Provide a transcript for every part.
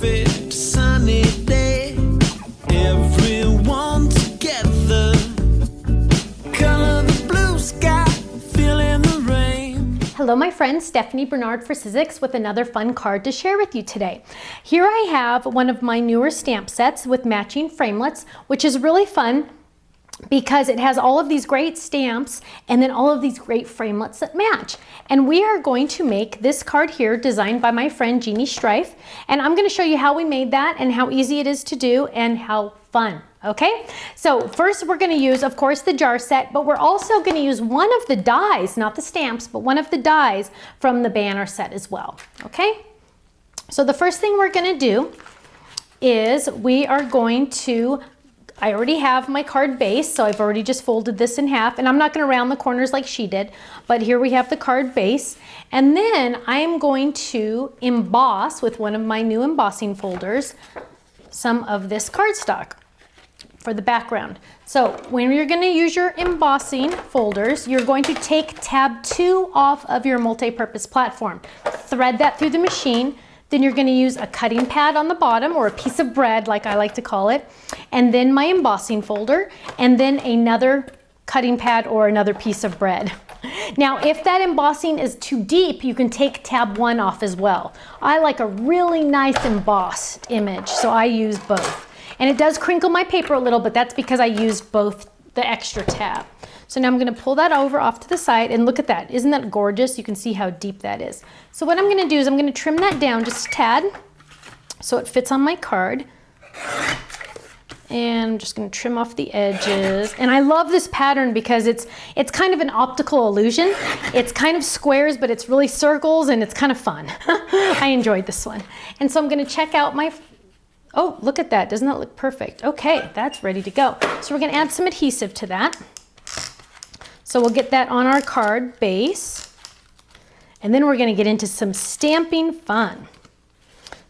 perfect sunny day. Everyone together. Color the blue sky, feeling the rain. Hello my friends, Stephanie Bernard for Sizzix with another fun card to share with you today. Here I have one of my newer stamp sets with matching framelits, which is really fun because it has all of these great stamps and then all of these great framelits that match. And we are going to make this card here designed by my friend Jeannie Strife. And I'm going to show you how we made that and how easy it is to do and how fun. Okay, so first we're going to use, of course, the jar set, but we're also going to use one of the dies, not the stamps, but one of the dies from the banner set as well. Okay, so the first thing we're going to do is we are going to, I already have my card base, so I've already just folded this in half, and I'm not going to round the corners like she did, but here we have the card base, and then I'm going to emboss with one of my new embossing folders some of this cardstock for the background. So when you're going to use your embossing folders, you're going to take tab 2 off of your multi-purpose platform. Thread that through the machine. Then you're going to use a cutting pad on the bottom, or a piece of bread like I like to call it, and then my embossing folder, and then another cutting pad or another piece of bread. Now if that embossing is too deep, you can take tab 1 off as well. I like a really nice embossed image, so I use both. And it does crinkle my paper a little, but that's because I used both the extra tab. So now I'm going to pull that over off to the side, and look at that. Isn't that gorgeous? You can see how deep that is. So what I'm going to do is I'm going to trim that down just a tad so it fits on my card. And I'm just going to trim off the edges. And I love this pattern because it's kind of an optical illusion. It's kind of squares, but it's really circles, and it's kind of fun. I enjoyed this one. And so I'm going to check out my, oh, look at that. Doesn't that look perfect? Okay, that's ready to go. So we're going to add some adhesive to that. So we'll get that on our card base. And then we're going to get into some stamping fun.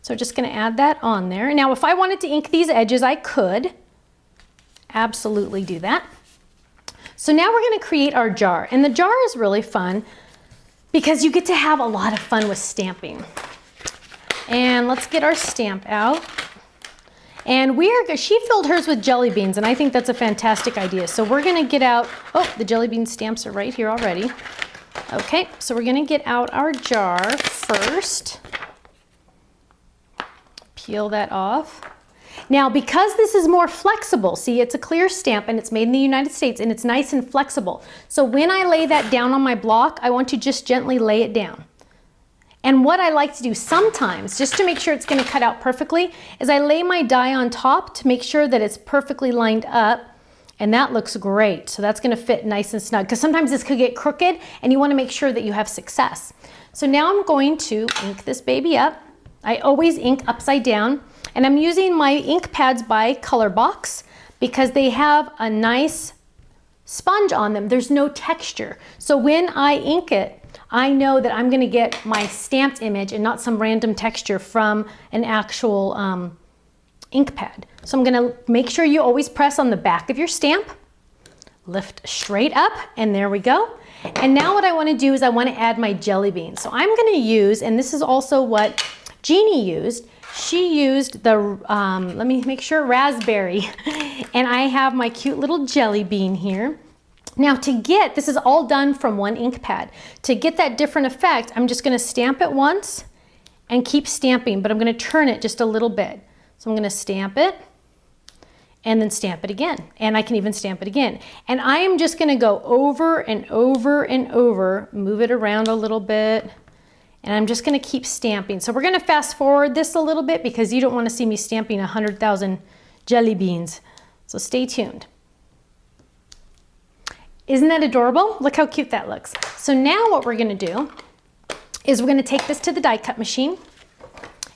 So just going to add that on there. Now if I wanted to ink these edges, I could absolutely do that. So now we're going to create our jar. And the jar is really fun because you get to have a lot of fun with stamping. And let's get our stamp out. And she filled hers with jelly beans, and I think that's a fantastic idea. So we're going to get out, oh, the jelly bean stamps are right here already. Okay, so we're going to get out our jar first. Peel that off. Now, because this is more flexible, see, it's a clear stamp and it's made in the United States and it's nice and flexible. So when I lay that down on my block, I want to just gently lay it down. And what I like to do sometimes, just to make sure it's going to cut out perfectly, is I lay my die on top to make sure that it's perfectly lined up. And that looks great. So that's going to fit nice and snug, because sometimes this could get crooked and you want to make sure that you have success. So now I'm going to ink this baby up. I always ink upside down, and I'm using my ink pads by Color Box because they have a nice sponge on them. There's no texture. So when I ink it, I know that I'm going to get my stamped image and not some random texture from an actual ink pad. So I'm going to make sure you always press on the back of your stamp, lift straight up, and there we go. And now what I want to do is I want to add my jelly beans. So I'm going to use, and this is also what Jeannie used, she used the, let me make sure, raspberry. And I have my cute little jelly bean here. Now to get, this is all done from one ink pad. To get that different effect, I'm just going to stamp it once and keep stamping, but I'm going to turn it just a little bit. So I'm going to stamp it and then stamp it again. And I can even stamp it again. And I am just going to go over and over and over, move it around a little bit, and I'm just going to keep stamping. So we're going to fast forward this a little bit because you don't want to see me stamping 100,000 jelly beans. So stay tuned. Isn't that adorable? Look how cute that looks. So now what we're going to do is we're going to take this to the die cut machine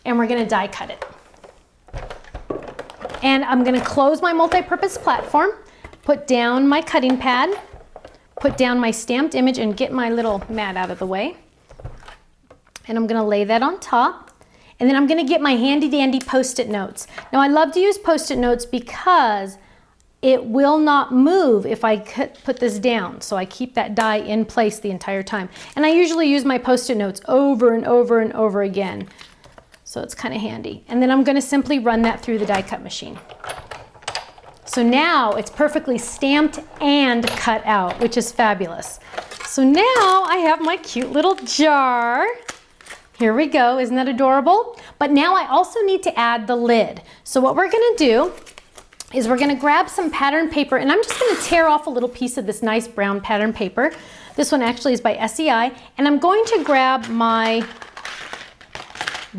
and we're going to die cut it. And I'm going to close my multi-purpose platform, put down my cutting pad, put down my stamped image, and get my little mat out of the way. And I'm going to lay that on top. And then I'm going to get my handy dandy Post-it notes. Now I love to use Post-it notes because it will not move if I put this down. So I keep that die in place the entire time. And I usually use my Post-it notes over and over and over again So it's kind of handy. And then I'm going to simply run that through the die cut machine. So now it's perfectly stamped and cut out, which is fabulous. So now I have my cute little jar. Here we go, isn't that adorable? But now I also need to add the lid. So what we're gonna do is we're gonna grab some pattern paper, and I'm just gonna tear off a little piece of this nice brown pattern paper. This one actually is by SEI, and I'm going to grab my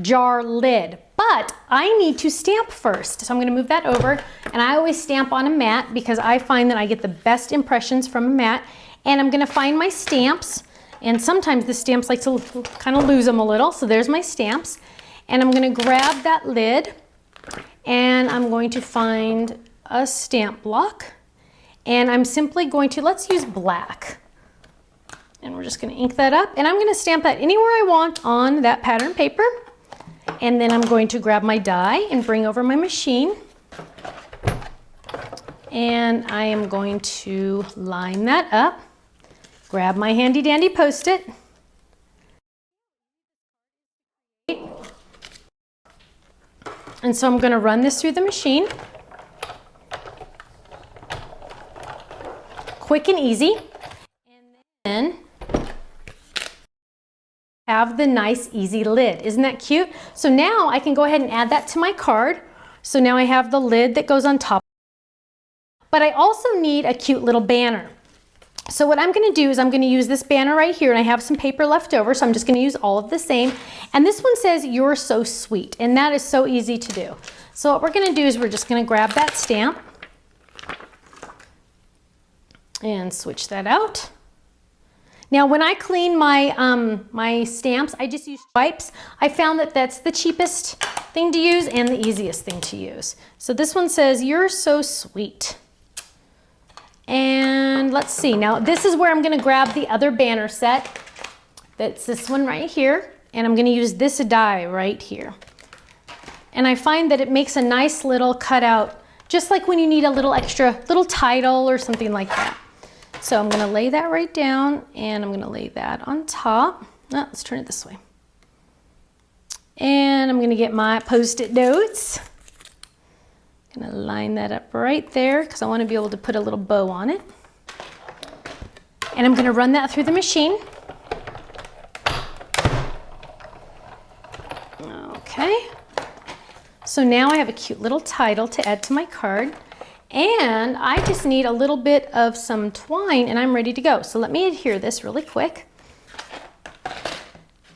jar lid, but I need to stamp first. So I'm gonna move that over, and I always stamp on a mat because I find that I get the best impressions from a mat. And I'm gonna find my stamps, and sometimes the stamps like to kind of lose them a little, so there's my stamps. And I'm gonna grab that lid, and I'm going to find a stamp block, and I'm simply going to, let's use black. And we're just gonna ink that up, and I'm gonna stamp that anywhere I want on that pattern paper. And then I'm going to grab my die and bring over my machine. And I am going to line that up. Grab my handy dandy Post-it. And so I'm going to run this through the machine. Quick and easy. And then have the nice easy lid. Isn't that cute? So now I can go ahead and add that to my card. So now I have the lid that goes on top. But I also need a cute little banner. So what I'm gonna do is I'm gonna use this banner right here, and I have some paper left over, so I'm just gonna use all of the same. And this one says, "You're so sweet," and that is so easy to do. So what we're gonna do is we're just gonna grab that stamp and switch that out. Now when I clean my, my stamps, I just use wipes. I found that that's the cheapest thing to use and the easiest thing to use. So this one says, "You're so sweet." And let's see, now this is where I'm gonna grab the other banner set. That's this one right here. And I'm gonna use this die right here. And I find that it makes a nice little cutout, just like when you need a little extra, little title or something like that. So I'm gonna lay that right down, and I'm gonna lay that on top. Oh, let's turn it this way. And I'm gonna get my Post-it notes. Gonna line that up right there because I want to be able to put a little bow on it. And I'm gonna run that through the machine. Okay. So now I have a cute little title to add to my card. And I just need a little bit of some twine, and I'm ready to go. So let me adhere this really quick.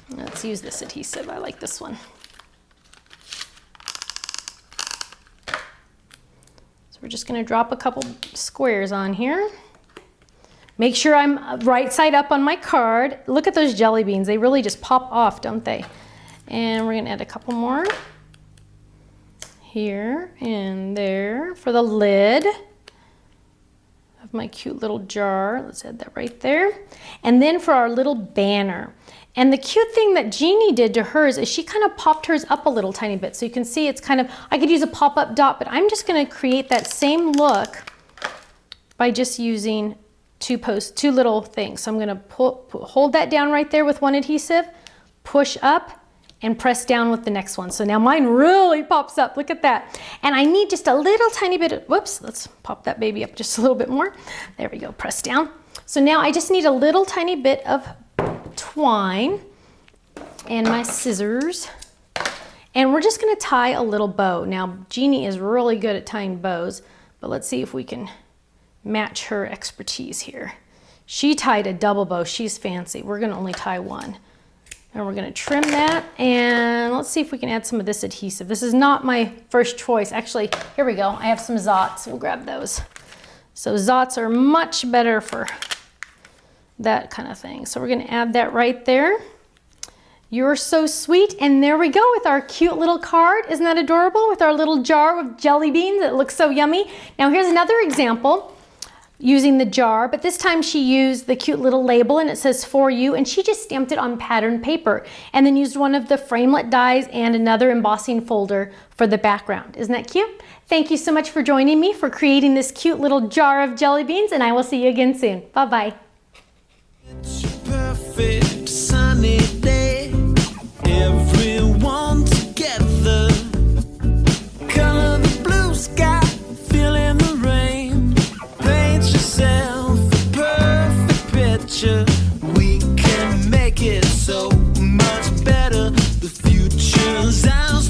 Let's use this adhesive. I like this one. We're just gonna drop a couple squares on here. Make sure I'm right side up on my card. Look at those jelly beans. They really just pop off, don't they? And we're gonna add a couple more here and there for the lid of my cute little jar. Let's add that right there. And then for our little banner. And the cute thing that Jeannie did to hers is she kind of popped hers up a little tiny bit. So you can see it's kind of, I could use a pop-up dot, but I'm just gonna create that same look by just using two little things. So I'm gonna hold that down right there with one adhesive, push up, and press down with the next one. So now mine really pops up, look at that. And I need just a little tiny bit of, whoops, let's pop that baby up just a little bit more. There we go, press down. So now I just need a little tiny bit of twine and my scissors, and we're just gonna tie a little bow. Now Jeannie is really good at tying bows, but let's see if we can match her expertise here. She tied a double bow, she's fancy. We're gonna only tie one. And we're gonna trim that, and let's see if we can add some of this adhesive. This is not my first choice. Actually, here we go. I have some Zots, we'll grab those. So Zots are much better for that kind of thing. So we're gonna add that right there. You're so sweet, and there we go with our cute little card. Isn't that adorable? With our little jar of jelly beans that looks so yummy. Now here's another example using the jar, but this time she used the cute little label, and it says "For You," and she just stamped it on pattern paper and then used one of the Framelit dies and another embossing folder for the background. Isn't that cute? Thank you so much for joining me for creating this cute little jar of jelly beans, and I will see you again soon. Bye-bye. It's a perfect sunny day. Everyone together. was out